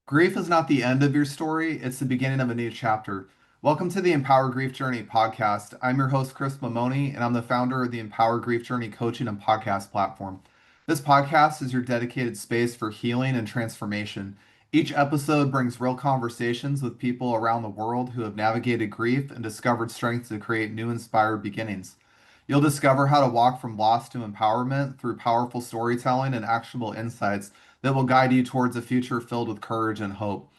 Grief is not the end of your story, it's the beginning of a new chapter. Welcome to the Empower Grief Journey podcast. I'm your host, Chris Mamoni, and I'm the founder of the Empower Grief Journey coaching and podcast platform. This podcast is your dedicated space for healing and transformation. Each episode brings real conversations with people around the world who have navigated grief and discovered strength to create new inspired beginnings. You'll discover how to walk from loss to empowerment through powerful storytelling and actionable insights that will guide you towards a future filled with courage and hope.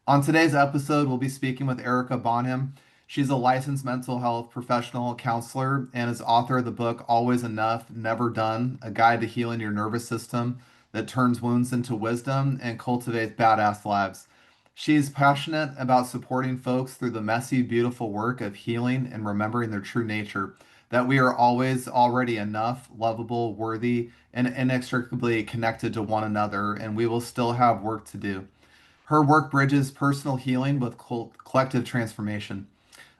On today's episode, we'll be speaking with Erica Bonham. She's a licensed mental health professional counselor and is author of the book Always Enough, Never Done, A Guide to Healing Your Nervous System that turns wounds into wisdom and cultivates badass lives. She's passionate about supporting folks through the messy, beautiful work of healing and remembering their true nature, that we are always already enough, lovable, worthy, and inextricably connected to one another, and we will still have work to do. Her work bridges personal healing with collective transformation.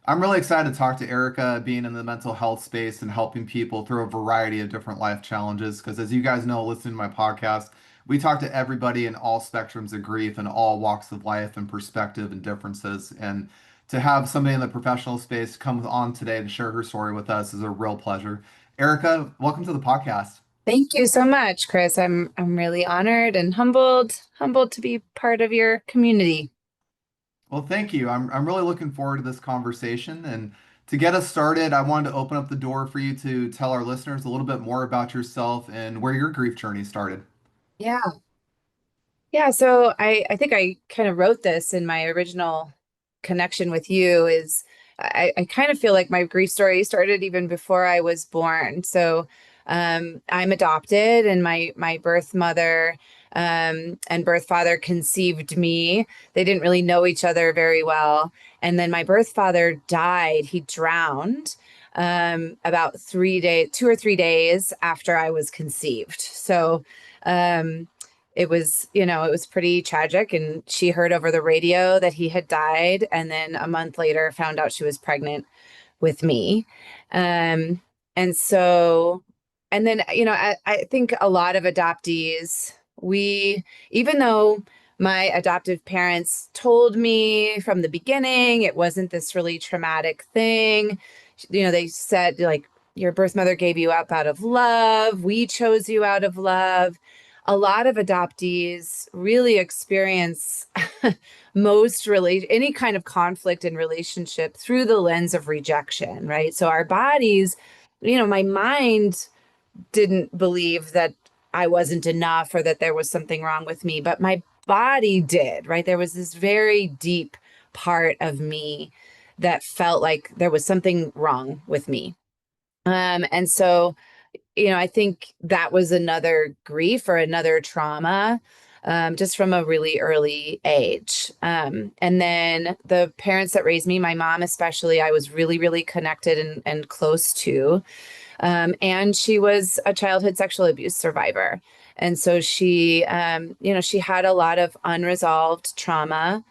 I'm really excited to talk to Erica, being in the mental health space and helping people through a variety of different life challenges. Because as you guys know, listening to my podcast, we talk to everybody in all spectrums of grief and all walks of life and perspective and differences. And to have somebody in the professional space come on today to share her story with us is a real pleasure. Erica, welcome to the podcast. Thank you so much, Chris. I'm really honored and humbled to be part of your community. Well, thank you. I'm really looking forward to this conversation. And to get us started, I wanted to open up the door for you to tell our listeners a little bit more about yourself and where your grief journey started. Yeah. Yeah, so I think I kind of wrote this in my original connection with you is I kind of feel like my grief story started even before I was born. So I'm adopted and my birth mother and birth father conceived me. They didn't really know each other very well. And then my birth father died. He drowned about 3 days, 2 or 3 days after I was conceived. So um it was pretty tragic. And she heard over the radio that he had died. And then a month later found out she was pregnant with me. Um, and so, and then, I think a lot of adoptees, even though my adoptive parents told me from the beginning, it wasn't this really traumatic thing. They said, like, your birth mother gave you up out of love. We chose you out of love. A lot of adoptees really experience most really any kind of conflict in relationship through the lens of rejection, right? So our bodies, my mind didn't believe that I wasn't enough or that there was something wrong with me, but my body did, right? There was this very deep part of me that felt like there was something wrong with me. And so I think that was another grief or another trauma, just from a really early age. And then the parents that raised me, my mom especially, I was really, really connected and close to. And she was a childhood sexual abuse survivor. And so she had a lot of unresolved trauma.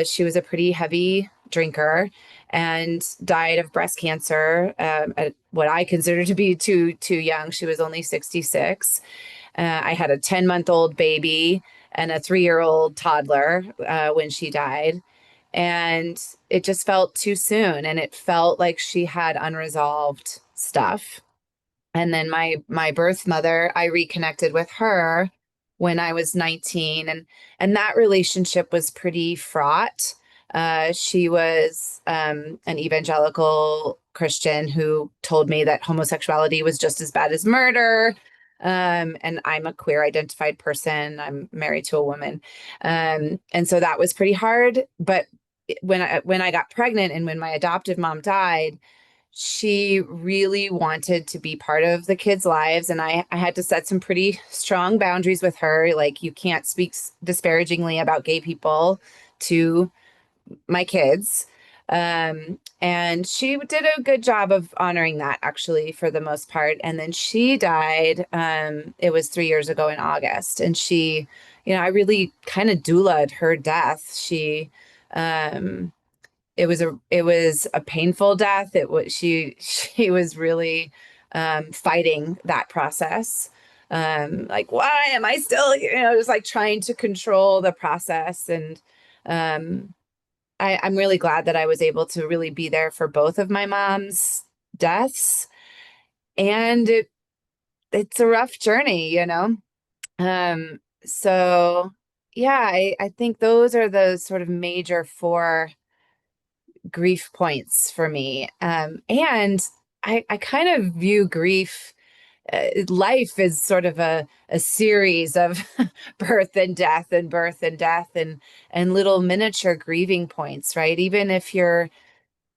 She was a pretty heavy drinker and died of breast cancer at what I consider to be too young. She was only 66. I had a 10-month-old baby and a 3-year-old toddler when she died. And it just felt too soon. And it felt like she had unresolved stuff. And then my birth mother, I reconnected with her when I was 19, and that relationship was pretty fraught. She was an evangelical Christian who told me that homosexuality was just as bad as murder. And I'm a queer identified person. I'm married to a woman. And so that was pretty hard. But when I got pregnant and when my adoptive mom died, she really wanted to be part of the kids' lives. And I had to set some pretty strong boundaries with her. Like, you can't speak disparagingly about gay people to my kids. And she did a good job of honoring that, actually, for the most part. And then she died. It was 3 years ago in August. And I really kind of doulaed her death. Um, it was a painful death. It was she was really fighting that process. Like, why am I still, just like trying to control the process. And um, I'm really glad that I was able to really be there for both of my mom's deaths. And it's a rough journey. So yeah, I think those are the sort of major four grief points for me. And I kind of view grief, life is sort of a series of birth and death and birth and death and little miniature grieving points, right? Even if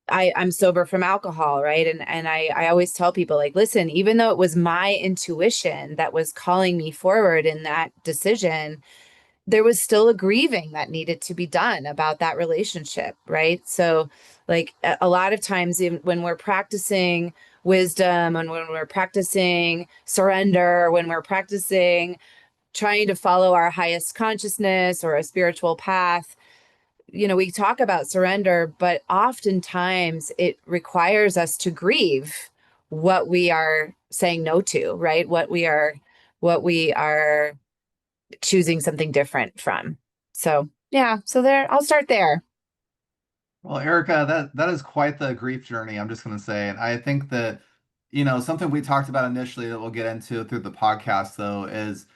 I'm sober from alcohol, right? And I always tell people, like, listen, even though it was my intuition that was calling me forward in that decision, there was still a grieving that needed to be done about that relationship, right? So, like a lot of times when we're practicing wisdom and when we're practicing surrender, when we're practicing trying to follow our highest consciousness or a spiritual path, we talk about surrender, but oftentimes it requires us to grieve what we are saying no to, right? What we are choosing something different from. So yeah, so there, I'll start there. Well, Erica, that is quite the grief journey, I'm just going to say. And I think that, something we talked about initially that we'll get into through the podcast, though, is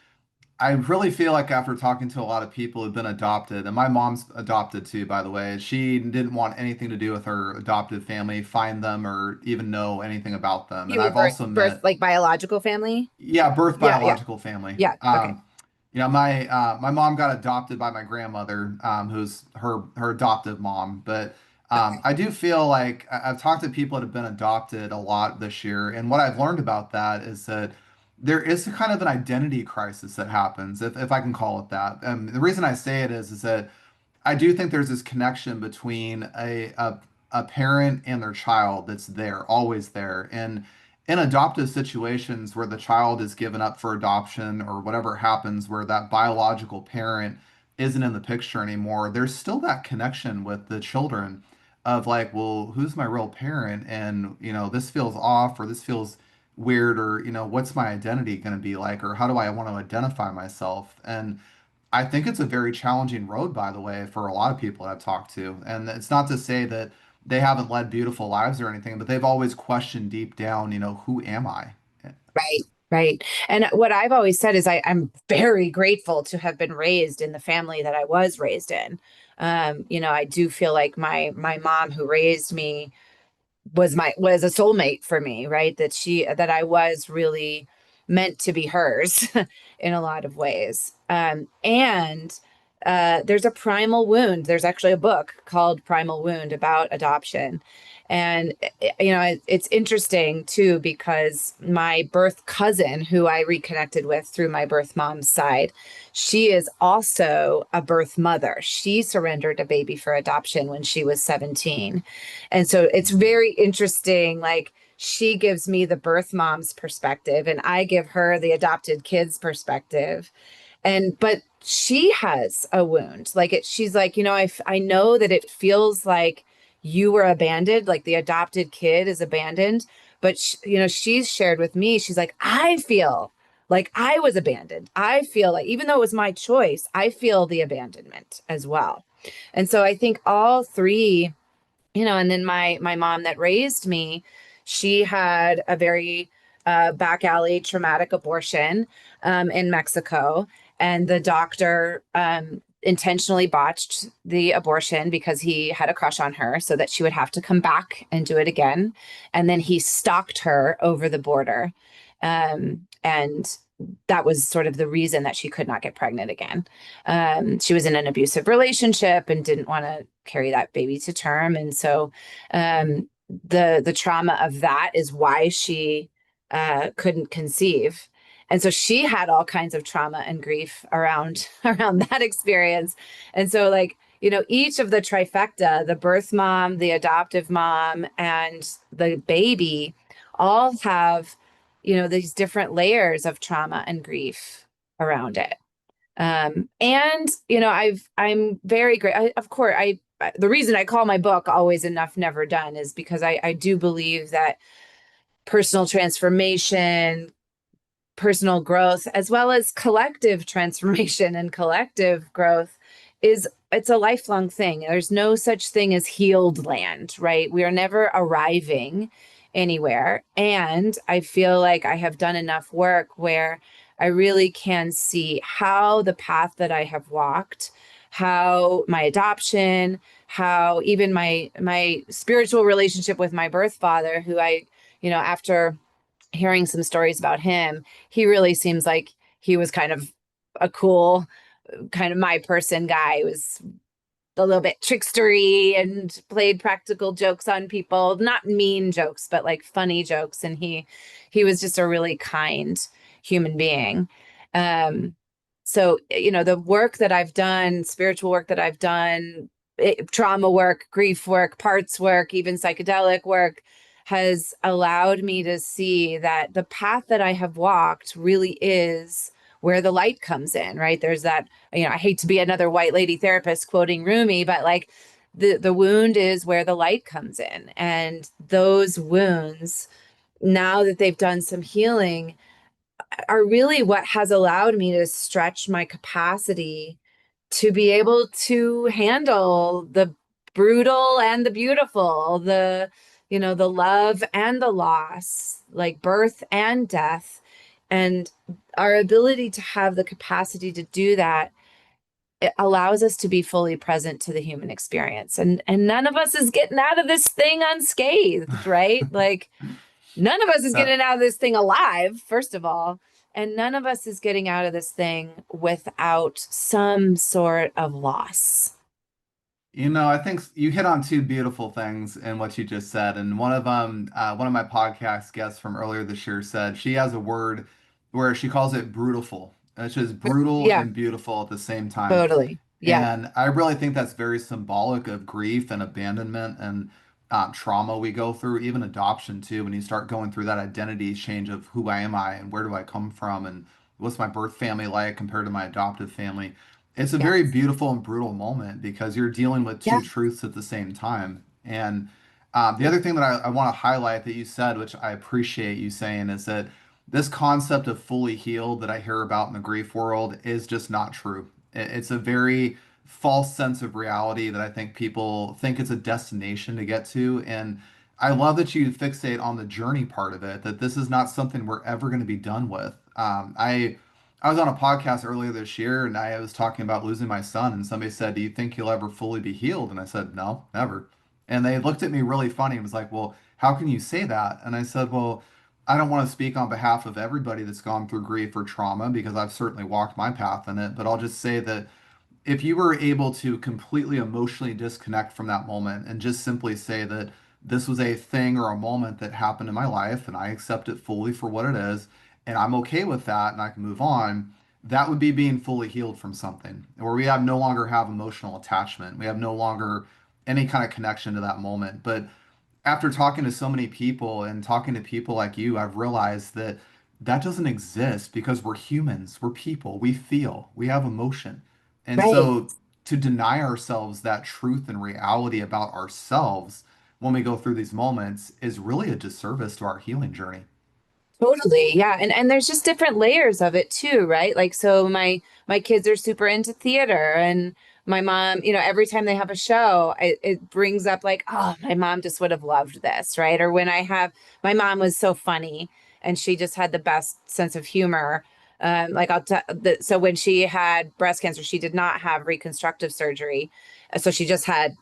I really feel like after talking to a lot of people who've been adopted, and my mom's adopted too, by the way, she didn't want anything to do with her adopted family, find them, or even know anything about them. You And mean I've birth, also birth, met, like biological family? yeah, birth Yeah, yeah, biological family. yeah. Okay. My mom got adopted by my grandmother, who's her adoptive mom. But Okay. I do feel like I've talked to people that have been adopted a lot this year, and what I've learned about that is that there is a kind of an identity crisis that happens, if I can call it that. And the reason I say it is that I do think there's this connection between a parent and their child that's there, always there. And in adoptive situations where the child is given up for adoption or whatever happens, where that biological parent isn't in the picture anymore, there's still that connection with the children of like, well, who's my real parent? And, this feels off or this feels weird or, what's my identity going to be like? Or how do I want to identify myself? And I think it's a very challenging road, by the way, for a lot of people I've talked to. And it's not to say that they haven't led beautiful lives or anything, but they've always questioned deep down, who am I? Right. Right. And what I've always said is I'm very grateful to have been raised in the family that I was raised in. I do feel like my mom who raised me was a soulmate for me, right? That I was really meant to be hers in a lot of ways. And there's a primal wound. There's actually a book called Primal Wound about adoption. And it's interesting too because my birth cousin, who I reconnected with through my birth mom's side, she is also a birth mother. She surrendered a baby for adoption when she was 17. And so it's very interesting. Like she gives me the birth mom's perspective, and I give her the adopted kid's perspective. But she has a wound. She's like, I know that it feels like you were abandoned, like the adopted kid is abandoned. But, she's shared with me, she's like, I feel like I was abandoned. I feel like, even though it was my choice, I feel the abandonment as well. And so I think all three, and then my mom that raised me, she had a very back alley traumatic abortion in Mexico, and the doctor intentionally botched the abortion because he had a crush on her, so that she would have to come back and do it again, and then he stalked her over the border, and that was sort of the reason that she could not get pregnant again. She was in an abusive relationship and didn't want to carry that baby to term. And so the trauma of that is why she couldn't conceive. And so she had all kinds of trauma and grief around around that experience. And so each of the trifecta, the birth mom, the adoptive mom, and the baby all have these different layers of trauma and grief around it. And I'm very great. Of course, the reason I call my book Always Enough, Never Done is because I do believe that personal transformation, personal growth as well as collective transformation and collective growth is it's a lifelong thing. There's no such thing as healed land, right? We are never arriving anywhere. And I feel like I have done enough work where I really can see how the path that I have walked, how my adoption, how even my spiritual relationship with my birth father, who after hearing some stories about him, he really seems like he was kind of a cool, kind of my person guy. He was a little bit trickstery and played practical jokes on people, not mean jokes, but like funny jokes. And he was just a really kind human being. Um, so, the work that I've done, spiritual work that I've done, trauma work, grief work, parts work, even psychedelic work has allowed me to see that the path that I have walked really is where the light comes in, right? There's that, I hate to be another white lady therapist quoting Rumi, but like the wound is where the light comes in. And those wounds, now that they've done some healing, are really what has allowed me to stretch my capacity to be able to handle the brutal and the beautiful, the love and the loss, like birth and death. And our ability to have the capacity to do that, it allows us to be fully present to the human experience. And none of us is getting out of this thing unscathed, right? Like none of us is That getting out of this thing alive, first of all. And none of us is getting out of this thing without some sort of loss. I think you hit on two beautiful things in what you just said, and one of my podcast guests from earlier this year said she has a word where she calls it brutiful. It's just brutal Yeah, and beautiful at the same time. totally. Yeah. And I really think that's very symbolic of grief and abandonment and trauma we go through, even adoption too. When you start going through that identity change of who am I and where do I come from and what's my birth family like compared to my adoptive family, it's a very Yes. beautiful and brutal moment because you're dealing with Yeah. two truths at the same time. And the other thing that I want to highlight that you said, which I appreciate you saying, is that this concept of fully healed that I hear about in the grief world is just not true. It's a very false sense of reality that I think people think it's a destination to get to. And I love that you fixate on the journey part of it, that this is not something we're ever going to be done with. I was on a podcast earlier this year and I was talking about losing my son, and somebody said, "Do you think you'll ever fully be healed?" And I said, "No, never." And they looked at me really funny and was like, "Well, how can you say that?" And I said, "Well, I don't want to speak on behalf of everybody that's gone through grief or trauma because I've certainly walked my path in it, but I'll just say that if you were able to completely emotionally disconnect from that moment and just simply say that this was a thing or a moment that happened in my life and I accept it fully for what it is and I'm okay with that and I can move on, that would be being fully healed from something where we have no longer have emotional attachment. We have no longer any kind of connection to that moment. But after talking to so many people and talking to people like you, I've realized that that doesn't exist because we're humans, we're people, we feel, we have emotion. And Right. so to deny ourselves that truth and reality about ourselves when we go through these moments is really a disservice to our healing journey. Totally. Yeah. And there's just different layers of it too, right? Like so my kids are super into theater and my mom, every time they have a show, it brings up like, oh, my mom just would have loved this, right? Or when my mom was so funny and she just had the best sense of humor. Like so when she had breast cancer, she did not have reconstructive surgery. So she just had,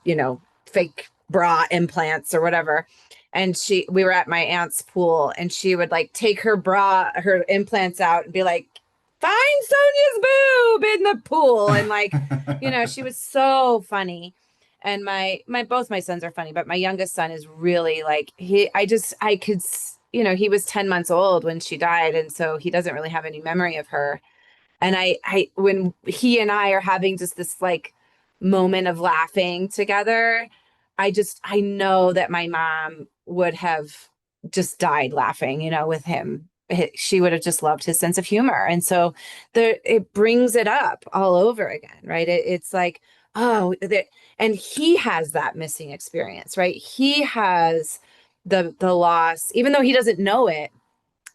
fake bra implants or whatever, and we were at my aunt's pool and she would like take her implants out and be like, find Sonia's boob in the pool. And like, she was so funny. And my both my sons are funny, but my youngest son is really like I could he was 10 months old when she died, and so he doesn't really have any memory of her. And when he and I are having just this like moment of laughing together, I know that my mom would have just died laughing, with him. She would have just loved his sense of humor. And so it brings it up all over again, right? It's like, oh, and he has that missing experience, right? He has the loss, even though he doesn't know it,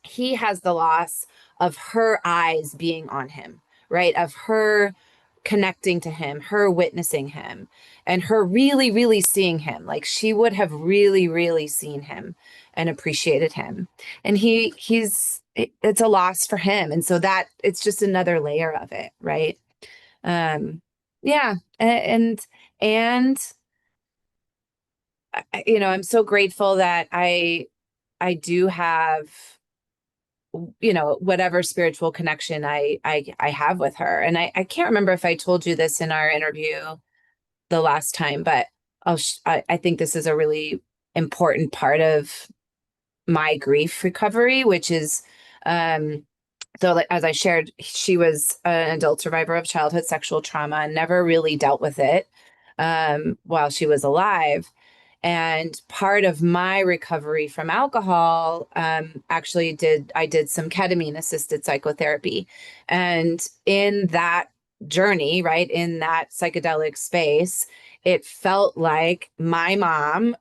he has the loss of her eyes being on him, right? Of her connecting to him, her witnessing him, and her really, really seeing him. Like she would have really, really seen him and appreciated him. And it's a loss for him. And so that it's just another layer of it, right? Um, yeah. And I'm so grateful that I do have, whatever spiritual connection I have with her. And I can't remember if I told you this in our interview the last time, but I think this is a really important part of my grief recovery, which is, so like, as I shared, she was an adult survivor of childhood sexual trauma and never really dealt with it while she was alive. And part of my recovery from alcohol, I did some ketamine assisted psychotherapy. And in that journey, right, in that psychedelic space, it felt like my mom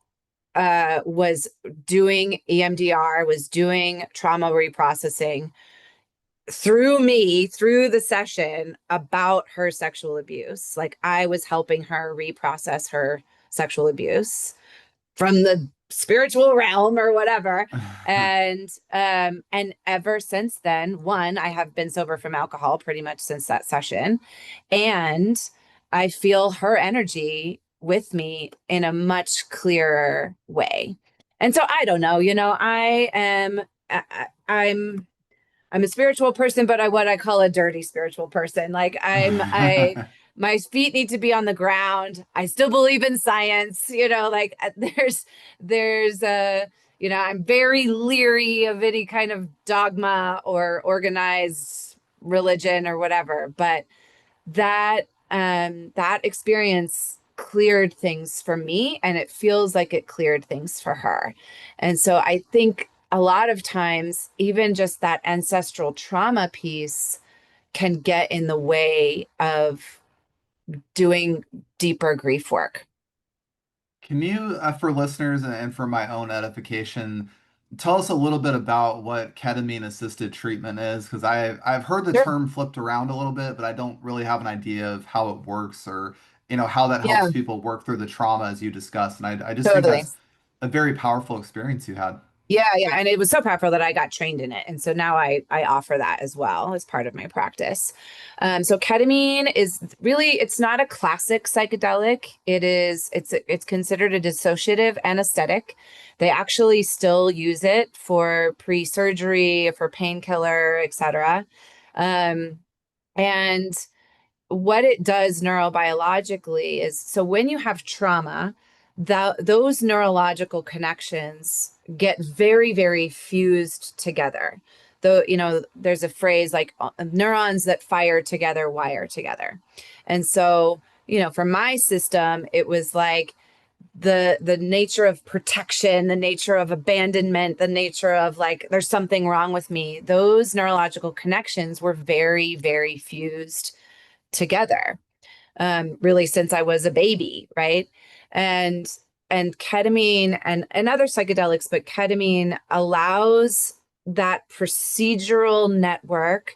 was doing EMDR, was doing trauma reprocessing through me, through the session about her sexual abuse. Like I was helping her reprocess her sexual abuse from the spiritual realm or whatever. And ever since then, one, I have been sober from alcohol pretty much since that session. And I feel her energy with me in a much clearer way. And so I don't know, I'm a spiritual person, but what I call a dirty spiritual person. Like my feet need to be on the ground. I still believe in science, like there's I'm very leery of any kind of dogma or organized religion or whatever, but that experience cleared things for me and it feels like it cleared things for her. And so I think a lot of times even just that ancestral trauma piece can get in the way of doing deeper grief work. Can you, for listeners and for my own edification, tell us a little bit about what ketamine-assisted treatment is? Because I've heard the Sure. term flipped around a little bit, but I don't really have an idea of how it works or, how that helps Yeah, people work through the trauma as you discussed. And I just think totally. that's a very powerful experience you had. Yeah, and it was so powerful that I got trained in it, and so now I offer that as well as part of my practice. So ketamine is really it's not a classic psychedelic. It's considered a dissociative anesthetic. They actually still use it for pre-surgery, for painkiller, etc. Um, and what it does neurobiologically is so when you have trauma, those neurological connections get very, very fused together. Though, there's a phrase like neurons that fire together wire together. And so, for my system, it was like the nature of protection, the nature of abandonment, the nature of like there's something wrong with me. Those neurological connections were very, very fused together, really since I was a baby, right? And and ketamine and other psychedelics, but ketamine allows that procedural network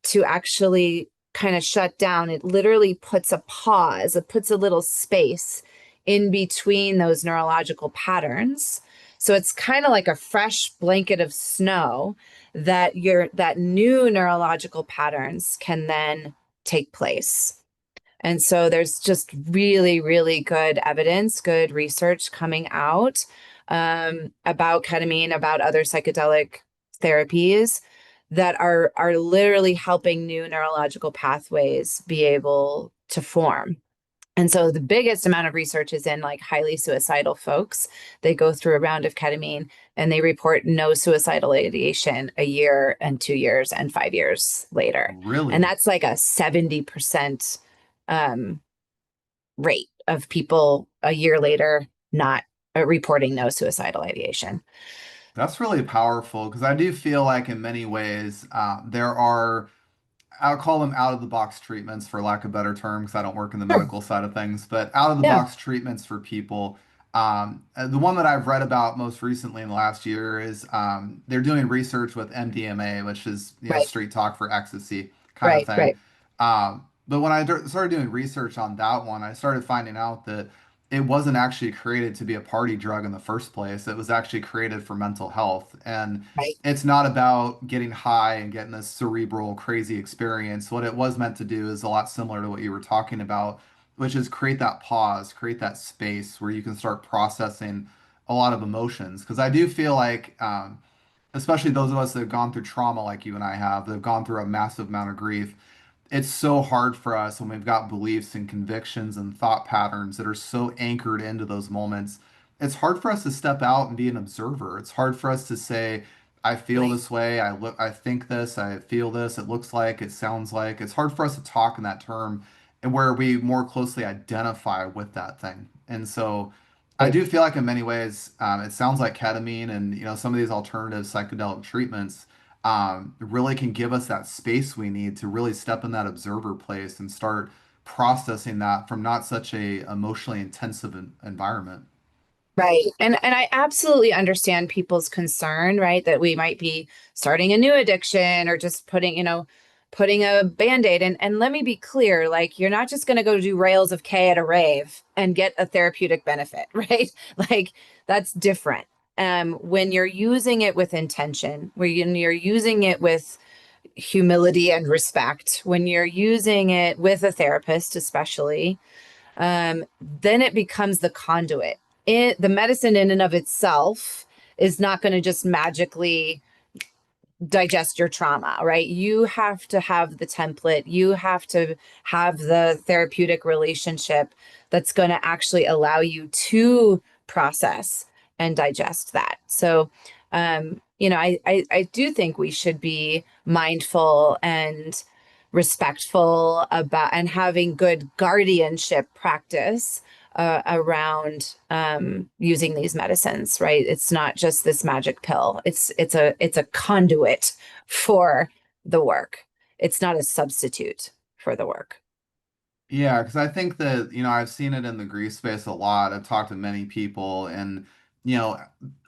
to actually kind of shut down. It literally puts a pause, it puts a little space in between those neurological patterns. So it's kind of like a fresh blanket of snow that new neurological patterns can then take place. And so there's just really, really good evidence, good research coming out about ketamine, about other psychedelic therapies that are literally helping new neurological pathways be able to form. And so the biggest amount of research is in like highly suicidal folks. They go through a round of ketamine and they report no suicidal ideation a year and 2 years and 5 years later. And Really? that's like a 70% um, rate of people a year later not reporting no suicidal ideation. That's really powerful because I do feel like in many ways there are I'll call them out of the box treatments for lack of better terms. I don't work in the Sure. medical side of things, but out of the Yeah. box treatments for people The one that I've read about most recently in the last year is they're doing research with MDMA, which is Right, street talk for ecstasy kind of right, thing. right, But when started doing research on that one, I started finding out that it wasn't actually created to be a party drug in the first place. It was actually created for mental health, and right, it's not about getting high and getting this cerebral crazy experience. What it was meant to do is a lot similar to what you were talking about, which is create that pause, create that space where you can start processing a lot of emotions. Because I do feel like, especially those of us that have gone through trauma like you and I have, that have gone through a massive amount of grief, it's so hard for us when we've got beliefs and convictions and thought patterns that are so anchored into those moments. It's hard for us to step out and be an observer. It's hard for us to say, I feel right, this way, I think this, I feel this, it looks like, it sounds like. It's hard for us to talk in that term and where we more closely identify with that thing. And so I right. do feel like in many ways, it sounds like ketamine and some of these alternative psychedelic treatments really can give us that space we need to really step in that observer place and start processing that from not such a emotionally intensive environment. Right. And I absolutely understand people's concern, right? That we might be starting a new addiction or just putting a band-aid. And let me be clear, like you're not just going to go do rails of K at a rave and get a therapeutic benefit, right? Like that's different. When you're using it with intention, when you're using it with humility and respect, when you're using it with a therapist, especially, then it becomes the conduit. The medicine in and of itself is not going to just magically digest your trauma, right? You have to have the template. You have to have the therapeutic relationship that's going to actually allow you to process and digest that. So, I do think we should be mindful and respectful about and having good guardianship practice around using these medicines, right? It's not just this magic pill. It's a conduit for the work. It's not a substitute for the work. Yeah, because I think that, I've seen it in the grief space a lot. I've talked to many people, and, you know,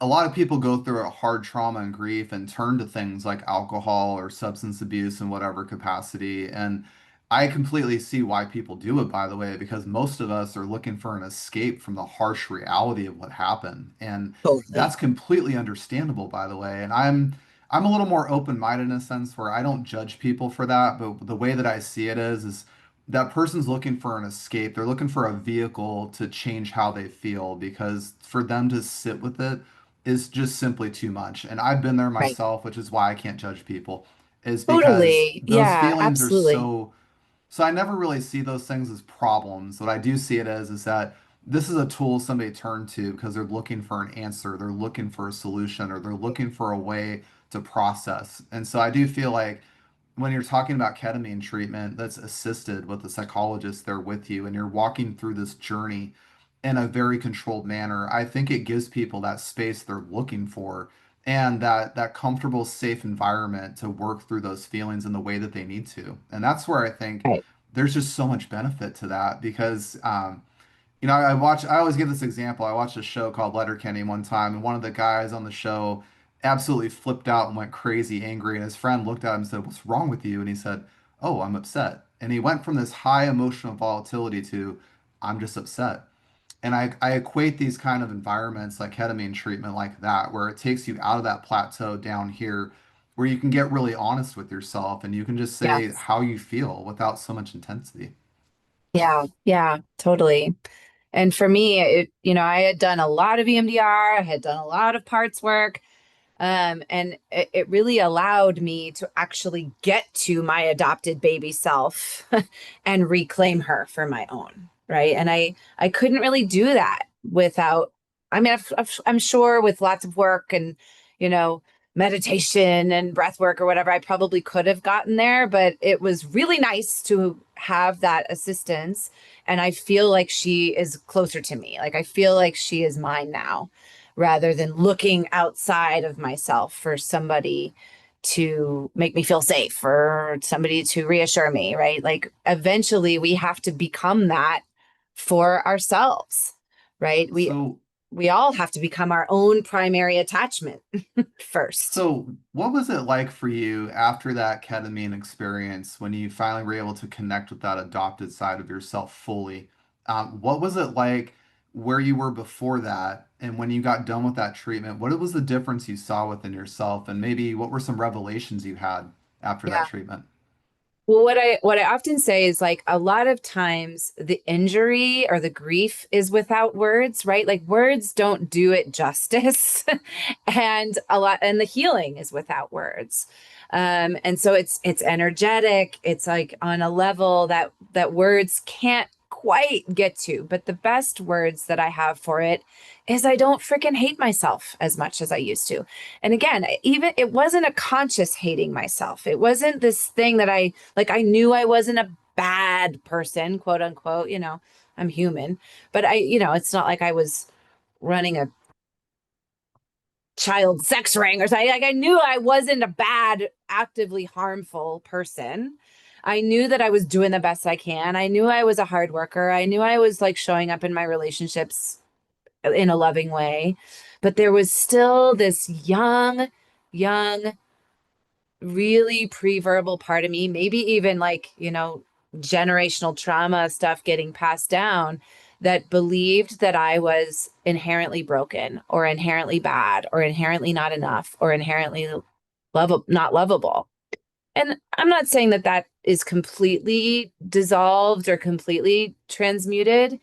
a lot of people go through a hard trauma and grief and turn to things like alcohol or substance abuse in whatever capacity. And I completely see why people do it, by the way, because most of us are looking for an escape from the harsh reality of what happened. And Totally. that's completely understandable, by the way. And I'm a little more open-minded in a sense where I don't judge people for that, but the way that I see it is that person's looking for an escape. They're looking for a vehicle to change how they feel because for them to sit with it is just simply too much. And I've been there Right. myself, which is why I can't judge people, is because Totally. those Yeah, feelings are absolutely. so I never really see those things as problems. What I do see it as is that this is a tool somebody turn to because they're looking for an answer, they're looking for a solution, or they're looking for a way to process. And so I do feel like when you're talking about ketamine treatment that's assisted with a psychologist there with you and you're walking through this journey in a very controlled manner, I think it gives people that space they're looking for and that comfortable, safe environment to work through those feelings in the way that they need to. And that's where I think Right. there's just so much benefit to that because I always give this example. I watched a show called Letterkenny one time, and one of the guys on the show absolutely flipped out and went crazy angry. And his friend looked at him and said, "What's wrong with you?" And he said, "Oh, I'm upset." And he went from this high emotional volatility to, "I'm just upset." And I equate these kind of environments like ketamine treatment like that, where it takes you out of that plateau down here, where you can get really honest with yourself and you can just say Yes. how you feel without so much intensity. Yeah. Yeah, totally. And for me, I had done a lot of EMDR, I had done a lot of parts work. And it really allowed me to actually get to my adopted baby self and reclaim her for my own, right? And I couldn't really do that without, I mean, I'm sure with lots of work and, you know, meditation and breath work or whatever, I probably could have gotten there, but it was really nice to have that assistance. And I feel like she is closer to me. Like I feel like she is mine now rather than looking outside of myself for somebody to make me feel safe or somebody to reassure me, right? Like eventually we have to become that for ourselves, right? We So. we all have to become our own primary attachment first. So, what was it like for you after that ketamine experience when you finally were able to connect with that adopted side of yourself fully? What was it like where you were before that? And when you got done with that treatment, what was the difference you saw within yourself? And maybe what were some revelations you had after that Yeah. treatment? Well, what I often say is like a lot of times the injury or the grief is without words, right? Like words don't do it justice. And the healing is without words. And so it's energetic. It's like on a level that words can't quite get to. But the best words that I have for it is I don't freaking hate myself as much as I used to. And again, even it wasn't a conscious hating myself. It wasn't this thing that I knew I wasn't a bad person, quote unquote, I'm human, but it's not like I was running a child sex ring or something. Like I knew I wasn't a bad, actively harmful person. I knew that I was doing the best I can. I knew I was a hard worker. I knew I was like showing up in my relationships in a loving way. But there was still this young, really pre-verbal part of me, maybe even like, generational trauma stuff getting passed down that believed that I was inherently broken or inherently bad or inherently not enough or inherently not lovable. And I'm not saying that that is completely dissolved or completely transmuted,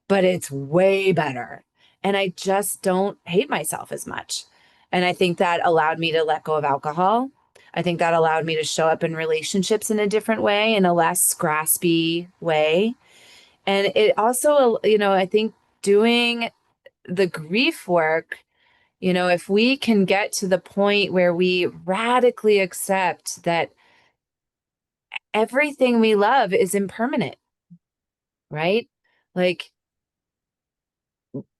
but it's way better. And I just don't hate myself as much. And I think that allowed me to let go of alcohol. I think that allowed me to show up in relationships in a different way, in a less graspy way. And it also, I think doing the grief work, if we can get to the point where we radically accept that everything we love is impermanent, right? Like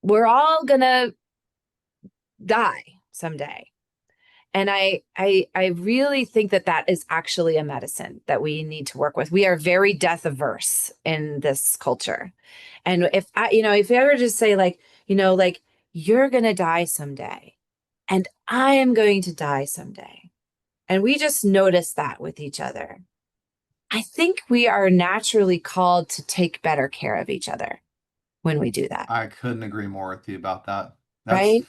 we're all gonna die someday. And I really think that that is actually a medicine that we need to work with. We are very death averse in this culture. And if you ever just say like you're going to die someday and I am going to die someday. And we just notice that with each other. I think we are naturally called to take better care of each other when we do that, I couldn't agree more with you about that. That's right?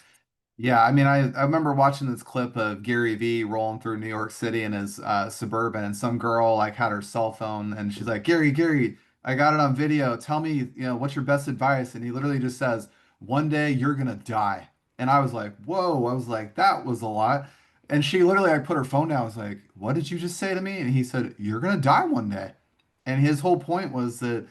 Yeah, I mean, I remember watching this clip of Gary Vee rolling through New York City in his Suburban, and some girl like had her cell phone, and she's like, Gary, I got it on video. Tell me, what's your best advice? And he literally just says, "One day you're gonna die." And I was like, "Whoa!" I was like, "That was a lot." And she literally, I put her phone down. I was like, "What did you just say to me?" And he said, "You're gonna die one day." And his whole point was that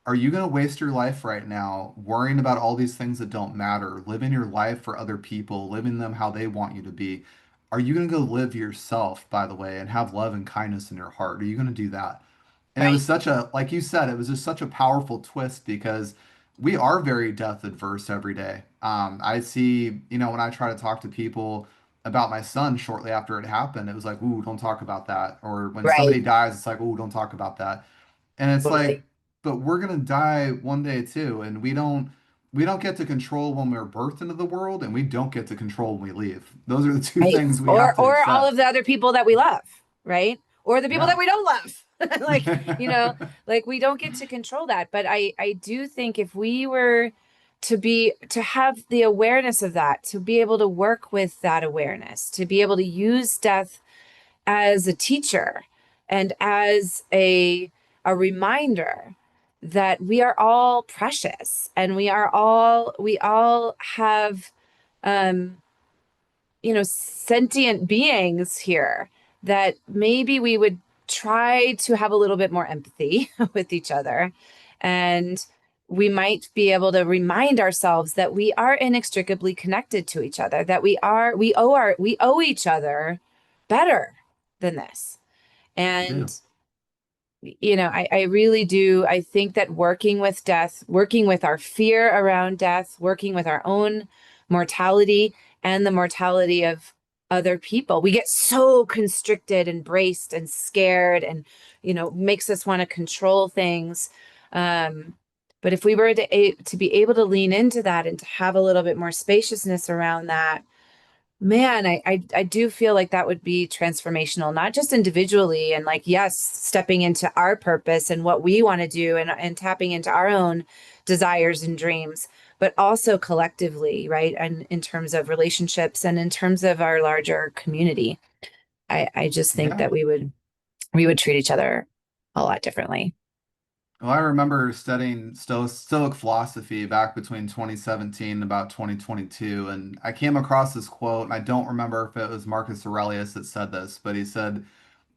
are you going to waste your life right now worrying about all these things that don't matter, living your life for other people, living them how they want you to be? Are you going to go live yourself, by the way, and have love and kindness in your heart? Are you going to do that? And it was Right. such a, like you said, it was just such a powerful twist because we are very death adverse every day. I see, when I try to talk to people about my son shortly after it happened, it was like, ooh, don't talk about that. Or when Right. somebody dies, it's like, ooh, don't talk about that. And it's Totally. like, but we're gonna die one day too, and we don't get to control when we're birthed into the world, and we don't get to control when we leave. Those are the two Right. things we have Or to or all accept. of the other people that we love, right? Or the people that Yeah. we don't love. Like, like we don't get to control that. But I do think if we were to have the awareness of that, to be able to work with that awareness, to be able to use death as a teacher and as a reminder that we are all precious and we all have um sentient beings here, that maybe we would try to have a little bit more empathy with each other. And we might be able to remind ourselves that we are inextricably connected to each other, that we owe each other better than this. We And do. I really do. I think that working with death, working with our fear around death, working with our own mortality and the mortality of other people, we get so constricted and braced and scared and, makes us want to control things. Um, But if we were to be able to lean into that and to have a little bit more spaciousness around that, man, I do feel like that would be transformational, not just individually and like, yes, stepping into our purpose and what we want to do and tapping into our own desires and dreams, but also collectively, right? And in terms of relationships and in terms of our larger community. I just think Yeah. that we would treat each other a lot differently. Well, I remember studying Stoic philosophy back between 2017 and about 2022, and I came across this quote, and I don't remember if it was Marcus Aurelius that said this, but he said,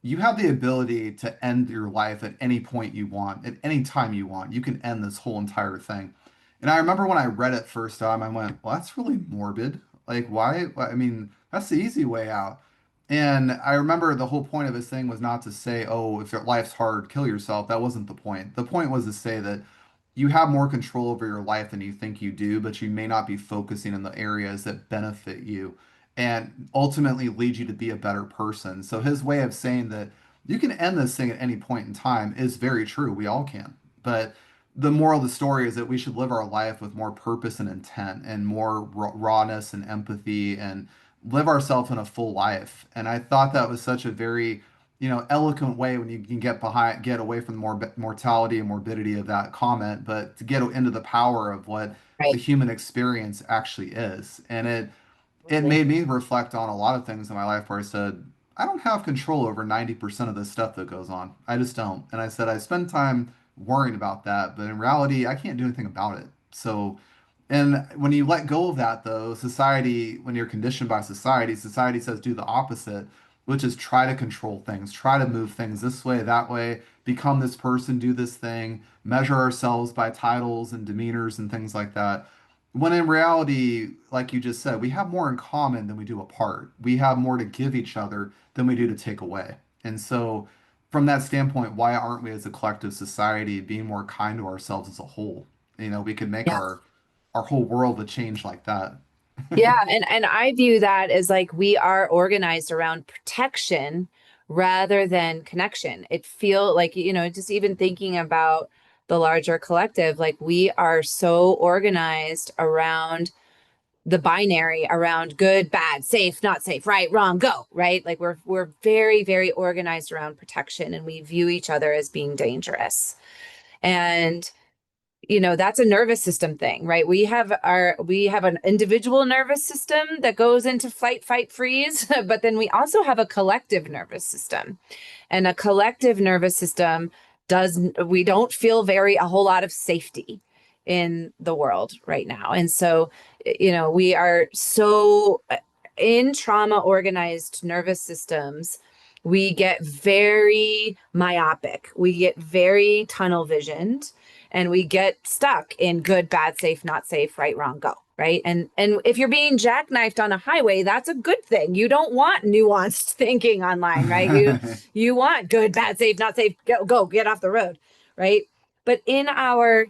you have the ability to end your life at any point you want, at any time you want. You can end this whole entire thing. And I remember when I read it first time, I went, well, that's really morbid. Like, why? I mean, that's the easy way out. And I remember the whole point of his thing was not to say, oh, if your life's hard, kill yourself. That wasn't the point. The point was to say that you have more control over your life than you think you do, but you may not be focusing in the areas that benefit you and ultimately lead you to be a better person. So his way of saying that you can end this thing at any point in time is very true. We all can. But the moral of the story is that we should live our life with more purpose and intent and more rawness and empathy and live ourselves in a full life. And I thought that was such a very, eloquent way when you can get away from the mortality and morbidity of that comment, but to get into the power of what the Right. human experience actually is. And it Totally. made me reflect on a lot of things in my life where I said, I don't have control over 90% of the stuff that goes on. I just don't. And I said, I spend time worrying about that, but in reality, I can't do anything about it. So, and when you let go of that, though, society, when you're conditioned by society, society says do the opposite, which is try to control things, try to move things this way, that way, become this person, do this thing, measure ourselves by titles and demeanors and things like that. When in reality, like you just said, we have more in common than we do apart. We have more to give each other than we do to take away. And so, from that standpoint, why aren't we as a collective society being more kind to ourselves as a whole? We could make Yeah. our whole world a change like that. Yeah, and I view that as like we are organized around protection rather than connection. It feel like, just even thinking about the larger collective, like we are so organized around the binary, around good, bad, safe, not safe, right, wrong, go, right? Like we're very, very organized around protection and we view each other as being dangerous. And that's a nervous system thing, right? We have an individual nervous system that goes into flight, fight, freeze, but then we also have a collective nervous system. And a collective nervous system does we don't feel a whole lot of safety in the world right now. And so, we are so in trauma organized nervous systems, we get very myopic, we get very tunnel visioned, and we get stuck in good, bad, safe, not safe, right, wrong, go. Right. And if you're being jackknifed on a highway, that's a good thing. You don't want nuanced thinking online, right? You want good, bad, safe, not safe, go, get off the road. Right. But in our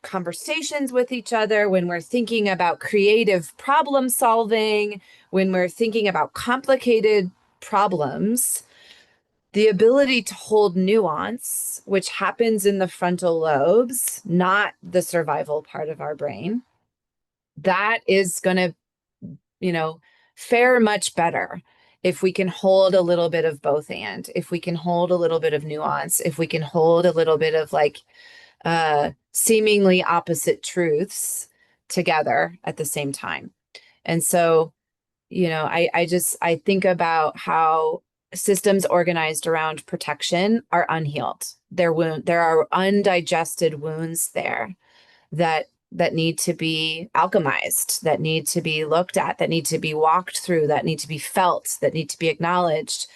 conversations with each other, when we're thinking about creative problem solving, when we're thinking about complicated problems, the ability to hold nuance, which happens in the frontal lobes, not the survival part of our brain, that is going to, fare much better if we can hold a little bit of both, and if we can hold a little bit of nuance, if we can hold a little bit of like seemingly opposite truths together at the same time. And so, I think about how systems organized around protection are unhealed. There are undigested wounds there that need to be alchemized, that need to be looked at, that need to be walked through, that need to be felt, that need to be acknowledged.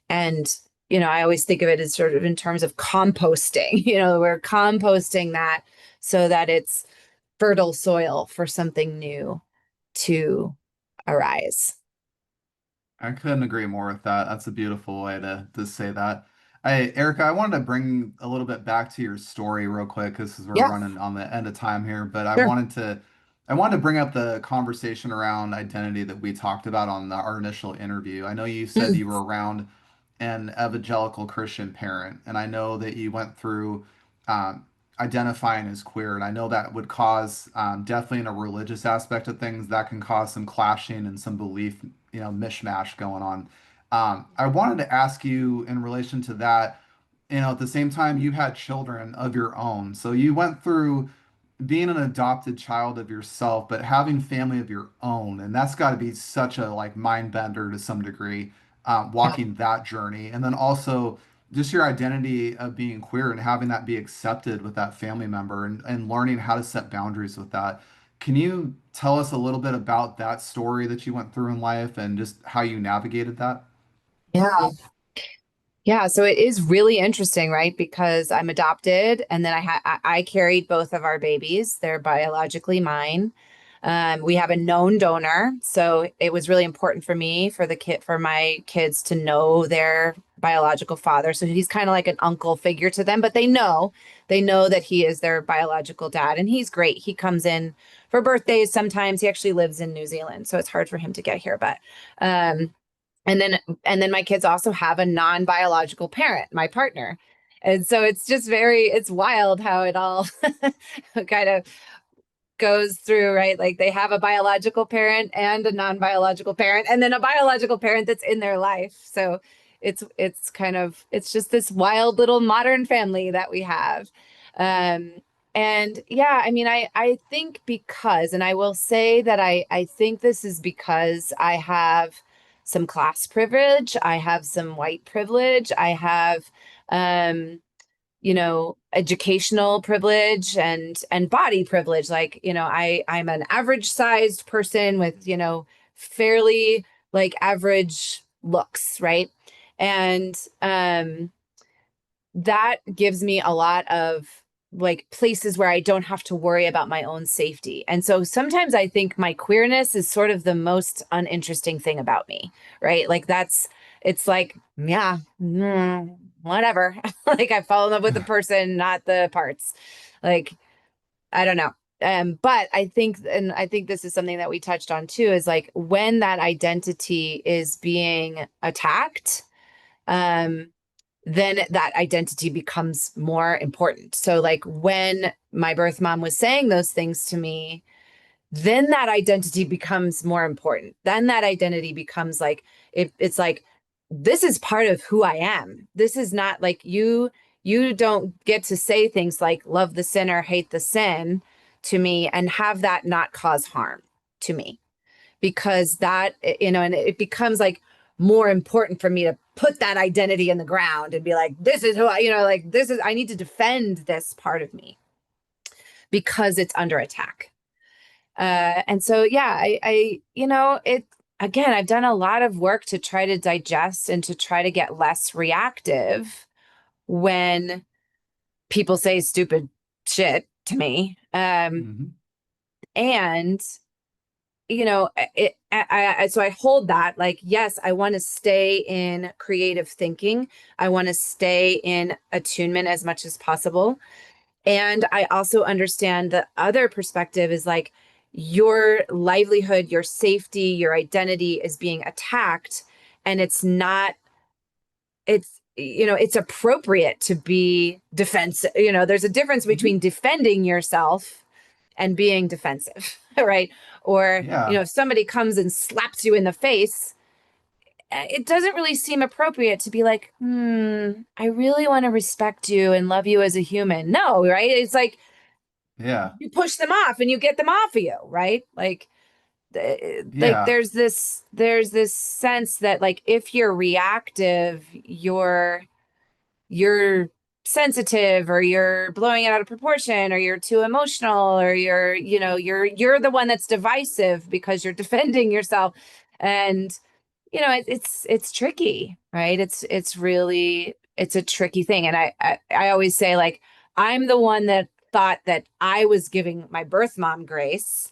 And, I always think of it as sort of in terms of composting. We're composting that so that it's fertile soil for something new to arise. I couldn't agree more with that. That's a beautiful way to say that. Erica, I wanted to bring a little bit back to your story real quick because we're Yeah, running on the end of time here. But sure. I wanted to bring up the conversation around identity that we talked about on our initial interview. I know you said Mm, you were around an evangelical Christian parent, and I know that you went through. Um, identifying as queer, and I know that would cause definitely in a religious aspect of things that can cause some clashing and some belief, mishmash going on. I wanted to ask you in relation to that, at the same time you had children of your own, so you went through being an adopted child of yourself, but having family of your own, and that's got to be such a like mind bender to some degree, walking that journey, and then also just your identity of being queer and having that be accepted with that family member and learning how to set boundaries with that. Can you tell us a little bit about that story that you went through in life and just how you navigated that? Yeah. Yeah, so it is really interesting, right? Because I'm adopted, and then I carried both of our babies. They're biologically mine. We have a known donor, so it was really important for me for my kids to know their biological father. So he's kind of like an uncle figure to them, but they know that he is their biological dad, and he's great. He comes in for birthdays sometimes. He actually lives in New Zealand, so it's hard for him to get here, but um and then my kids also have a non-biological parent, my partner. And so it's wild how it all kind of goes through, right? Like they have a biological parent and a non-biological parent, and then a biological parent that's in their life. So it's just this wild little modern family that we have. Um, and yeah, I mean, I think because, and I will say that I think this is because I have some class privilege, I have some white privilege, I have educational privilege and body privilege. Like, I'm an average sized person with, fairly like average looks, right? And that gives me a lot of like places where I don't have to worry about my own safety. And so sometimes I think my queerness is sort of the most uninteresting thing about me, right? It's like, yeah, whatever. Like I fall in love with the person, not the parts. Like, I don't know. But I think this is something that we touched on too, is like when that identity is being attacked, um, then that identity becomes more important. So like when my birth mom was saying those things to me, then that identity becomes more important. Then that identity becomes like it's like this is part of who I am. This is not like you don't get to say things like love the sinner, hate the sin to me and have that not cause harm to me, because that, and it becomes like more important for me to put that identity in the ground and be like, this is who like I need to defend this part of me because it's under attack. And so, yeah, it again, I've done a lot of work to try to digest and to try to get less reactive when people say stupid shit to me. Hmm. And so I hold that like, yes, I want to stay in creative thinking. I want to stay in attunement as much as possible. And I also understand the other perspective is like your livelihood, your safety, your identity is being attacked. And it's appropriate to be defensive. There's a difference Hmm. between defending yourself and being defensive, right? Or, Yeah. if somebody comes and slaps you in the face, it doesn't really seem appropriate to be like, I really want to respect you and love you as a human. No, right? It's like Yeah. you push them off and you get them off of you, right? Like Yeah. there's this sense that like if you're reactive, you're sensitive, or you're blowing it out of proportion, or you're too emotional, or you're the one that's divisive because you're defending yourself. And it's tricky, right? It's a tricky thing. And I always say, like, I'm the one that thought that I was giving my birth mom grace,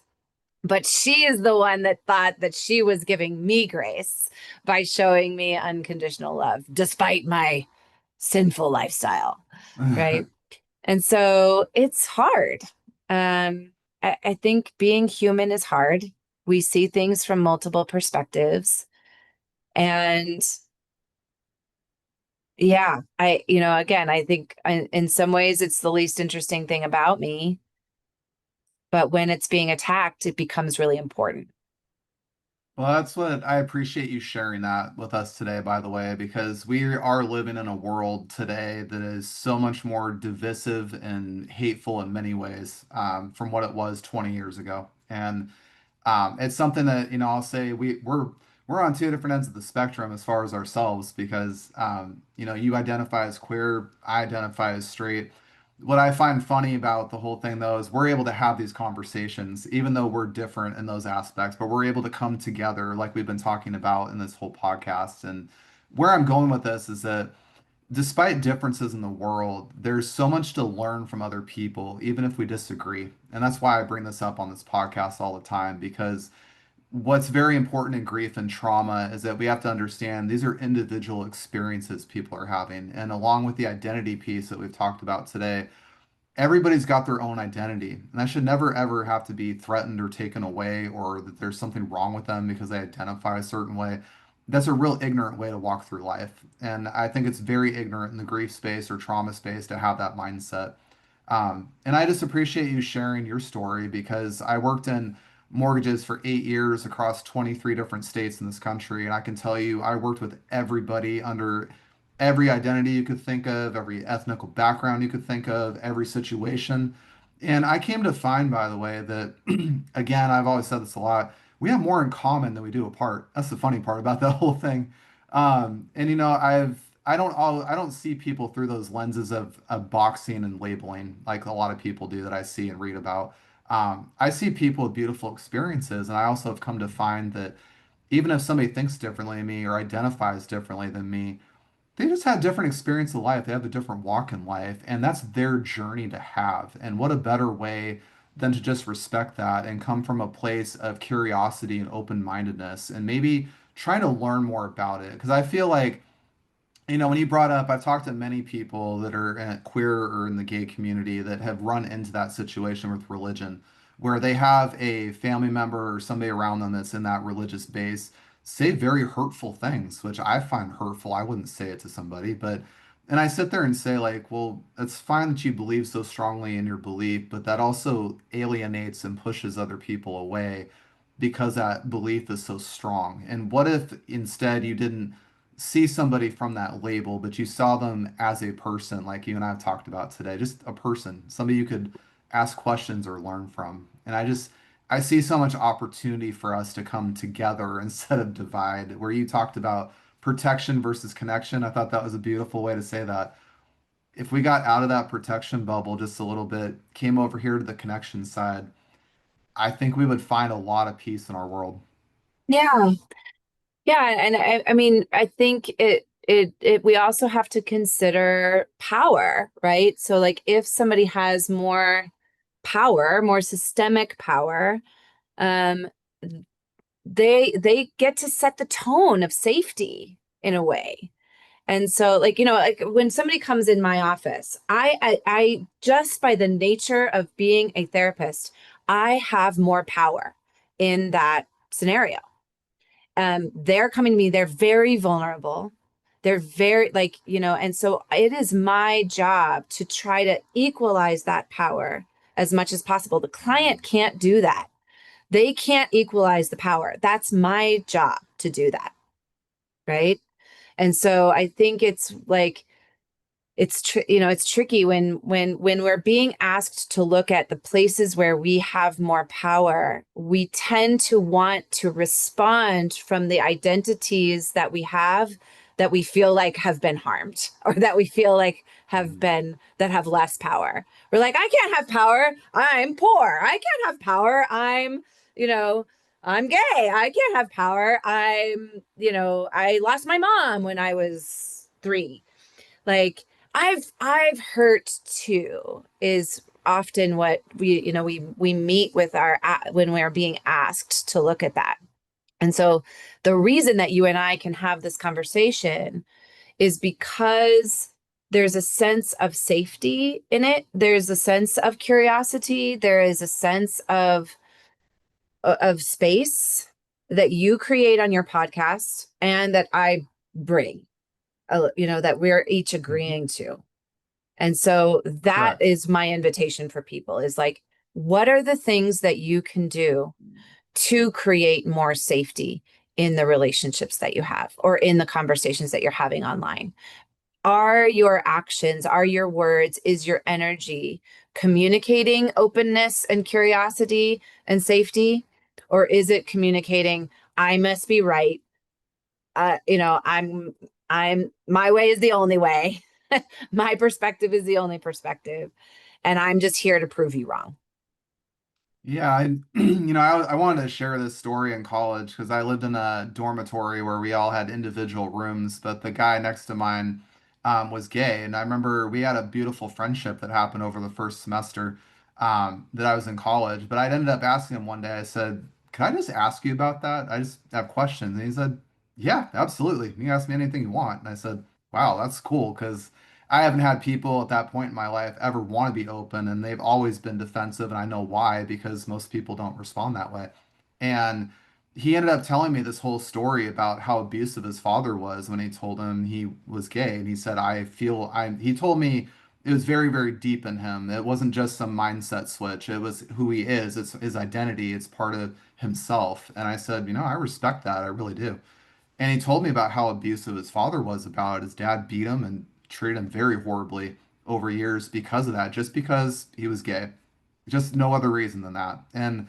but she is the one that thought that she was giving me grace by showing me unconditional love despite my sinful lifestyle, right? And so it's hard. I think being human is hard. We see things from multiple perspectives, and Yeah, again, I think in some ways it's the least interesting thing about me, but when it's being attacked, it becomes really important. Well, that's what I appreciate you sharing that with us today, by the way, because we are living in a world today that is so much more divisive and hateful in many ways, from what it was 20 years ago. And it's something that, I'll say we're on two different ends of the spectrum as far as ourselves because, you identify as queer, I identify as straight. What I find funny about the whole thing, though, is we're able to have these conversations, even though we're different in those aspects, but we're able to come together like we've been talking about in this whole podcast. And where I'm going with this is that despite differences in the world, there's so much to learn from other people, even if we disagree. And that's why I bring this up on this podcast all the time, because what's very important in grief and trauma is that we have to understand these are individual experiences people are having. And along with the identity piece that we've talked about today, everybody's got their own identity. And that should never, ever have to be threatened or taken away or that there's something wrong with them because they identify a certain way. That's a real ignorant way to walk through life. And I think it's very ignorant in the grief space or trauma space to have that mindset. And I just appreciate you sharing your story because I worked in mortgages for 8 years across 23 different states in this country. And I can tell you, I worked with everybody under every identity you could think of, every ethnical background you could think of, every situation. And I came to find, by the way, that again, I've always said this a lot, we have more in common than we do apart. That's the funny part about that whole thing. And I don't see people through those lenses of boxing and labeling like a lot of people do that I see and read about. I see people with beautiful experiences, and I also have come to find that even if somebody thinks differently than me or identifies differently than me, they just had different experience of life. They have a different walk in life, and that's their journey to have. And what a better way than to just respect that and come from a place of curiosity and open-mindedness and maybe try to learn more about it. Because I feel like when you brought up, I've talked to many people that are queer or in the gay community that have run into that situation with religion, where they have a family member or somebody around them that's in that religious base say very hurtful things, which I find hurtful. I wouldn't say it to somebody, and I sit there and say, like, well, it's fine that you believe so strongly in your belief, but that also alienates and pushes other people away because that belief is so strong. And what if instead you didn't see somebody from that label, but you saw them as a person, like you and I have talked about today, just a person, somebody you could ask questions or learn from. And I see so much opportunity for us to come together instead of divide, where you talked about protection versus connection. I thought that was a beautiful way to say that. If we got out of that protection bubble just a little bit, came over here to the connection side, I think we would find a lot of peace in our world. Yeah. Yeah, and I mean, I think we also have to consider power, right? So like if somebody has more power, more systemic power, um, they get to set the tone of safety in a way. And so like, like when somebody comes in my office, I just by the nature of being a therapist, I have more power in that scenario. They're coming to me, they're very vulnerable. They're very like, and so it is my job to try to equalize that power as much as possible. The client can't do that. They can't equalize the power. That's my job to do that, right? And so I think it's like it's tricky when we're being asked to look at the places where we have more power. We tend to want to respond from the identities that we have that we feel like have been harmed or that we feel like have Mhm. been that have less power. We're like, I can't have power, I'm poor. I can't have power, you know I'm gay. I can't have power, I lost my mom when I was 3. Like I've hurt too is often what we meet with our when we're being asked to look at that. And so the reason that you and I can have this conversation is because there's a sense of safety in it. There's a sense of curiosity. There is a sense of space that you create on your podcast and that I bring. that we're each Mhm. agreeing to. And so that Correct. is my invitation for people is like, what are the things that you can do to create more safety in the relationships that you have or in the conversations that you're having online? Are your actions, are your words, is your energy communicating openness and curiosity and safety? Or is it communicating, I must be right? My way is the only way. My perspective is the only perspective. And I'm just here to prove you wrong. Yeah, I wanted to share this story in college because I lived in a dormitory where we all had individual rooms, but the guy next to mine was gay. And I remember we had a beautiful friendship that happened over the first semester that I was in college. But I ended up asking him one day, I said, "Can I just ask you about that? I just have questions." And he said, "Yeah, absolutely. You can ask me anything you want." And I said, "Wow, that's cool," because I haven't had people at that point in my life ever want to be open, and they've always been defensive, and I know why, because most people don't respond that way. And he ended up telling me this whole story about how abusive his father was when he told him he was gay. And he said, he told me it was very, very deep in him. It wasn't just some mindset switch. It was who he is. It's his identity. It's part of himself. And I said, I respect that. I really do. And he told me about how abusive his father was about it. His dad beat him and treated him very horribly over years because of that, just because he was gay. Just no other reason than that. And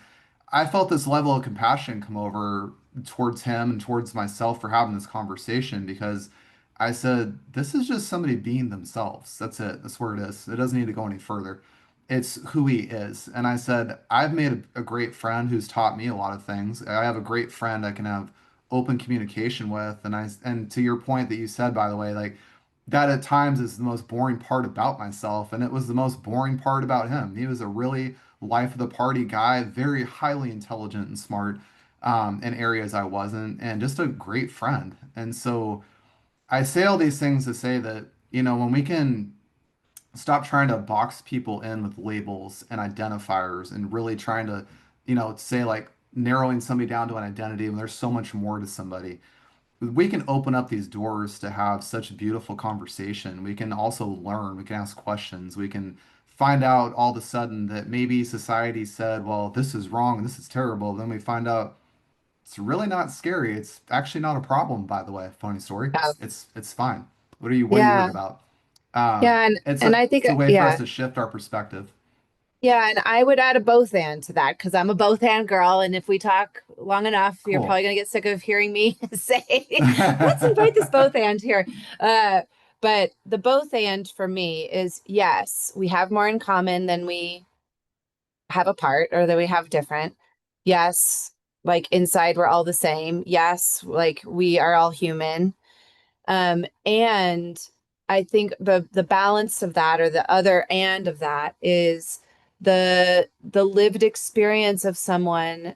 I felt this level of compassion come over towards him and towards myself for having this conversation because I said, this is just somebody being themselves. That's it. That's where it is. It doesn't need to go any further. It's who he is. And I said, I've made a great friend who's taught me a lot of things. I have a great friend I can have open communication with. And to your point that you said, by the way, like that at times is the most boring part about myself. And it was the most boring part about him. He was a really life of the party guy, very highly intelligent and smart in areas I wasn't, and just a great friend. And so I say all these things to say that, when we can stop trying to box people in with labels and identifiers and really trying to, say like narrowing somebody down to an identity when there's so much more to somebody, we can open up these doors to have such beautiful conversation. We can also learn, we can ask questions, we can find out all of a sudden that maybe society said, well, this is wrong, this is terrible. Then we find out it's really not scary. It's actually not a problem, by the way. Funny story. Yeah. It's fine. What are you worried Yeah. about? Yeah. And, It's and a I think, it's a way for us yeah. to shift our perspective. Yeah, and I would add a both and to that because I'm a both and girl. And if we talk long enough, you're Cool. probably going to get sick of hearing me say, let's invite this both and here. Uh, but the both and for me is yes, we have more in common than we have apart or that we have different. Yes, like inside we're all the same. Yes, like we are all human. And I think the balance of that or the other and of that is the lived experience of someone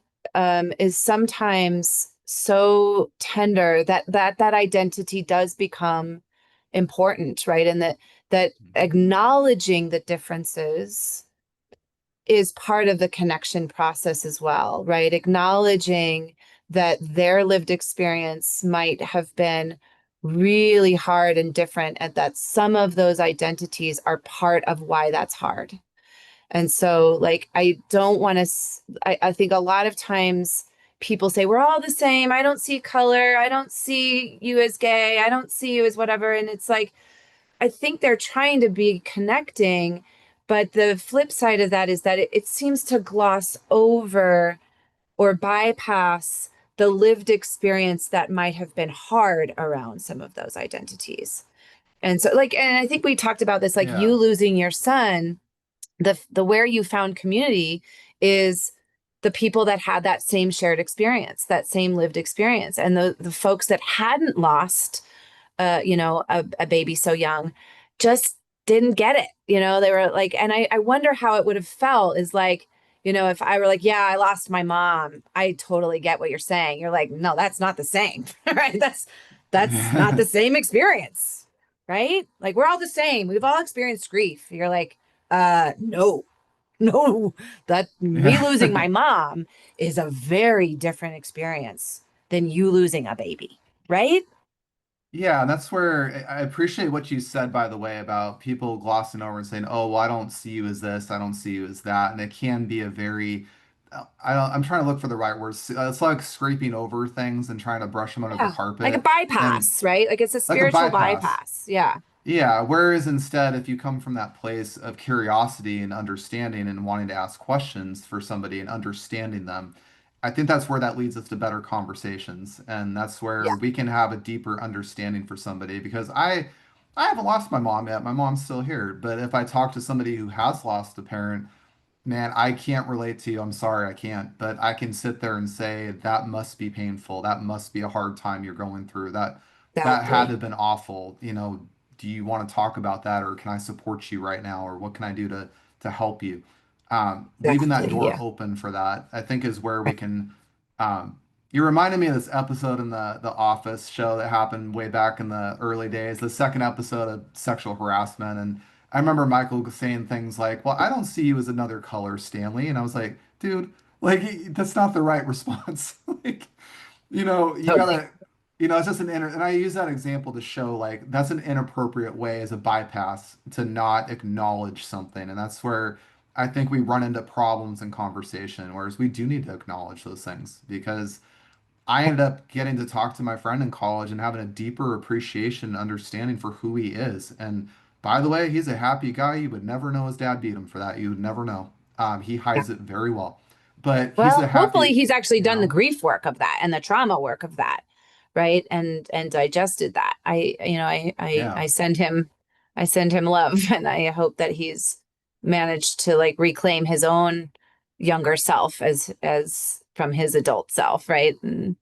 is sometimes so tender that identity does become important, right? And that Mhm. acknowledging the differences is part of the connection process as well, right? Acknowledging that their lived experience might have been really hard and different, and that some of those identities are part of why that's hard. And so, like, I don't want to, I think a lot of times people say, we're all the same. I don't see color. I don't see you as gay. I don't see you as whatever. And it's like, I think they're trying to be connecting, but the flip side of that is that it seems to gloss over or bypass the lived experience that might have been hard around some of those identities. And so, like, and I think we talked about this, like you Yeah. losing your son, the where you found community is the people that had that same shared experience, that same lived experience. And the folks that hadn't lost a baby so young, just didn't get it. They were like, and I wonder how it would have felt is like, if I were like, yeah, I lost my mom, I totally get what you're saying. You're like, no, that's not the same, right? That's not the same experience, right? Like we're all the same. We've all experienced grief. You're like, no, no, that me losing Yeah. my mom is a very different experience than you losing a baby, right? Yeah, and that's where I appreciate what you said, by the way, about people glossing over and saying, "Oh, well, I don't see you as this, I don't see you as that," and it can be a very, I'm trying to look for the right words. It's like scraping over things and trying to brush them under the Yeah, like a carpet, and bypass, right? Like it's a like a spiritual bypass. bypass. Yeah, Yeah, whereas instead, if you come from that place of curiosity and understanding and wanting to ask questions for somebody and understanding them, I think that's where that leads us to better conversations. And that's where yeah, we can have a deeper understanding for somebody because I haven't lost my mom yet. My mom's still here. But if I talk to somebody who has lost a parent, man, I can't relate to you. I'm sorry, I can't. But I can sit there and say that must be painful. That must be a hard time you're going through. That had to exactly. have been awful. Do you want to talk about that, or can I support you right now, or what can I do to help you? Leaving that Exactly. door Yeah. open for that, I think, is where we Right. can. You reminded me of this episode in the Office show that happened way back in the early days, the second episode of sexual harassment, and I remember Michael saying things like, "Well, I don't see you as another color, Stanley," and I was like, "Dude, like that's not the right response." Like, you Totally. gotta, it's just and I use that example to show like that's an inappropriate way as a bypass to not acknowledge something. And that's where I think we run into problems in conversation, whereas we do need to acknowledge those things because I ended up getting to talk to my friend in college and having a deeper appreciation and understanding for who he is. And by the way, he's a happy guy. You would never know his dad beat him for that. You would never know. He Yeah. hides it very well, but he's a Well, happy, hopefully he's actually you done the know, grief work of that and the trauma work of that, right? And digested that. yeah. I send him love and I hope that he's managed to like reclaim his own younger self as from his adult self, right? And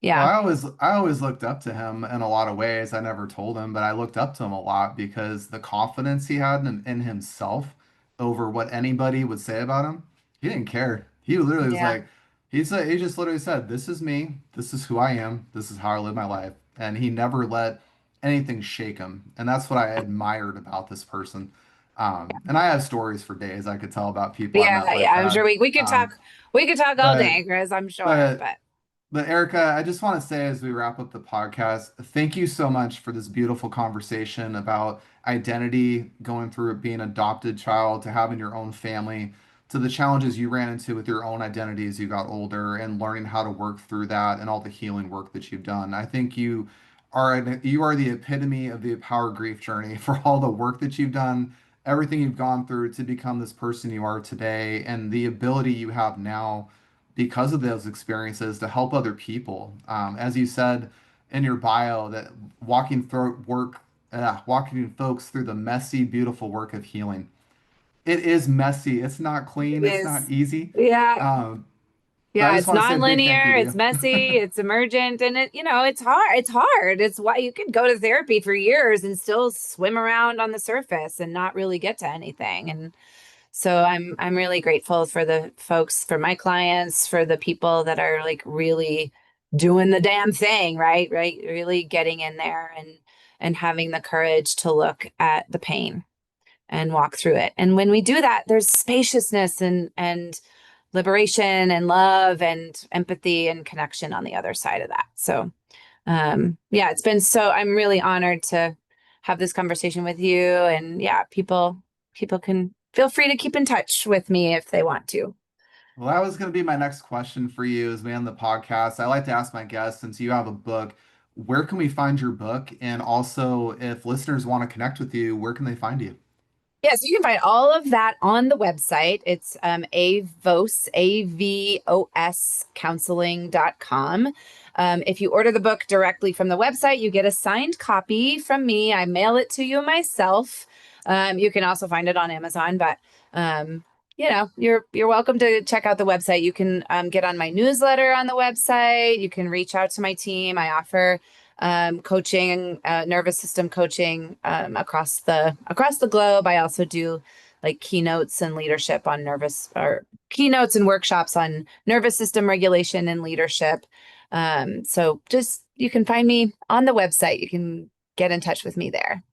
Well, yeah. I always looked up to him in a lot of ways. I never told him, but I looked up to him a lot because the confidence he had in himself over what anybody would say about him, he didn't care. He literally was Yeah. like, he just literally said, "This is me. This is who I am. This is how I live my life." And he never let anything shake him. And that's what I admired about this person. And I have stories for days I could tell about people I met Yeah, like I'm sure that. we could talk all But day, Chris, I'm sure. but But but Erica, I just want to say as we wrap up the podcast, thank you so much for this beautiful conversation about identity, going through being an adopted child to having your own family, to the challenges you ran into with your own identity as you got older and learning how to work through that and all the healing work that you've done. I think you are the epitome of the power grief journey for all the work that you've done, everything you've gone through to become this person you are today, and the ability you have now because of those experiences to help other people. As you said in your bio, that walking folks through the messy, beautiful work of healing. It is messy. It's not it clean. It's not is. easy. Yeah. Um, but I Yeah, just it's want to say a big thank you nonlinear, to it's you. messy, it's emergent, and it's hard. It's hard. It's why you could go to therapy for years and still swim around on the surface and not really get to anything. And so I'm really grateful for the folks, for my clients, for the people that are like really doing the damn thing, right? Right? Really getting in there and having the courage to look at the pain and walk through it. And when we do that, there's spaciousness and liberation and love and empathy and connection on the other side of that. So, yeah, it's been I'm really honored to have this conversation with you. And yeah, people can feel free to keep in touch with me if they want to. Well, that was going to be my next question for you as we end the podcast. I like to ask my guests, since you have a book, where can we find your book? And also, if listeners want to connect with you, where can they find you? Yes, you can find all of that on the website. It's avos counseling.com. If you order the book directly from the website, you get a signed copy from me. I mail it to you myself. You can also find it on Amazon, but you're welcome to check out the website. You can get on my newsletter on the website. You can reach out to my team. I offer coaching, nervous system coaching across the globe. I also do like keynotes and leadership on nervous or keynotes and workshops on nervous system regulation and leadership. So just you can find me on the website. You can get in touch with me there.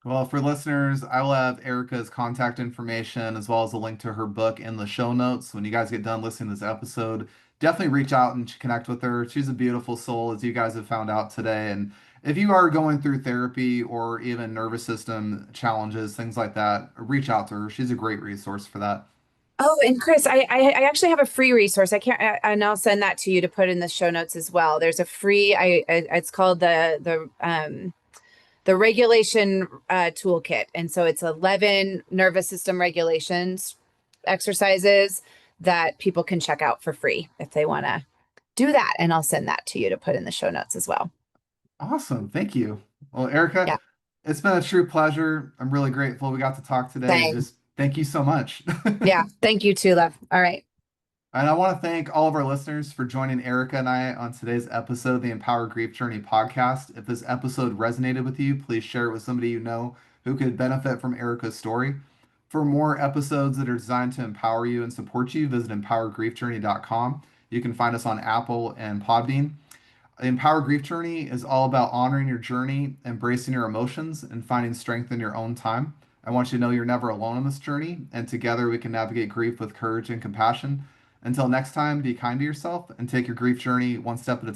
Well, for listeners, I will have Erica's contact information as well as a link to her book in the show notes. When you guys get done listening to this episode, definitely reach out and connect with her. She's a beautiful soul, as you guys have found out today. And if you are going through therapy or even nervous system challenges, things like that, reach out to her. She's a great resource for that. Oh, and Chris, I actually have a free resource. And I'll send that to you to put in the show notes as well. There's a free, it's called the regulation toolkit, and so it's 11 nervous system regulations exercises that people can check out for free if they want to do that. And I'll send that to you to put in the show notes as well. Awesome. Thank you. Well, Erica, Yeah, it's been a true pleasure. I'm really grateful we got to talk today and same. just thank you so much. Yeah, thank you too, love. All right. And I want to thank all of our listeners for joining Erica and I on today's episode of the Empower Grief Journey podcast. If this episode resonated with you, please share it with somebody you know who could benefit from Erica's story. For more episodes that are designed to empower you and support you, visit empowergriefjourney.com. You can find us on Apple and Podbean. The Empower Grief Journey is all about honoring your journey, embracing your emotions, and finding strength in your own time. I want you to know you're never alone on this journey, and together we can navigate grief with courage and compassion. Until next time, be kind to yourself and take your grief journey one step at a time.